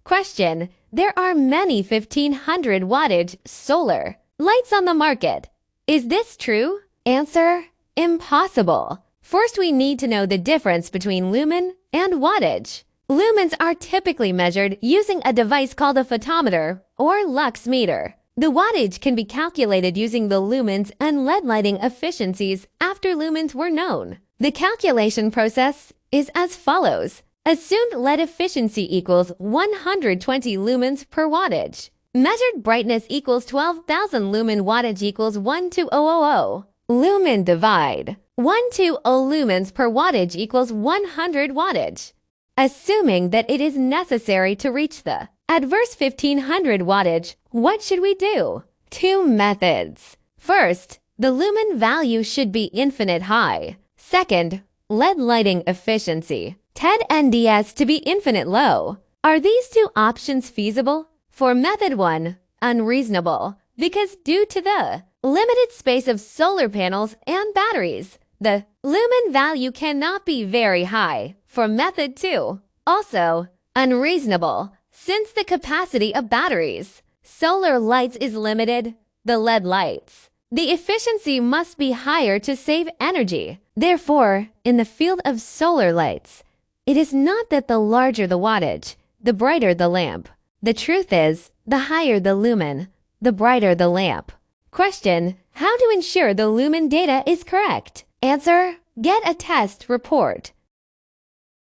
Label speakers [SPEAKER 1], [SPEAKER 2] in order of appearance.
[SPEAKER 1] Question: there are many 1500 wattage solar lights on the market. Is this true? Answer: impossible. First, we need to know the difference between lumen and wattage. Lumens are typically measured using a device called a photometer or lux meter. The wattage can be calculated using the lumens and LED lighting efficiencies after lumens were known. The calculation process is as follows. Assumed LED efficiency equals 120 lumens per wattage. Measured brightness equals 12,000 lumen, wattage equals 12000. Lumen divide. 120 lumens per wattage equals 100 wattage. Assuming that it is necessary to reach the adverse 1500 wattage, what should we do? Two methods. First, the lumen value should be infinite high. Second, LED lighting efficiency, TED-NDS, to be infinite low. Are these two options feasible? For method 1, unreasonable, because due to the limited space of solar panels and batteries, the lumen value cannot be very high. For method 2, also unreasonable, since the capacity of batteries, solar lights is limited, the LED lights. The efficiency must be higher to save energy. Therefore, in the field of solar lights, it is not that the larger the wattage, the brighter the lamp. The truth is, the higher the lumen, the brighter the lamp. Question: how to ensure the lumen data is correct? Answer: get a test report.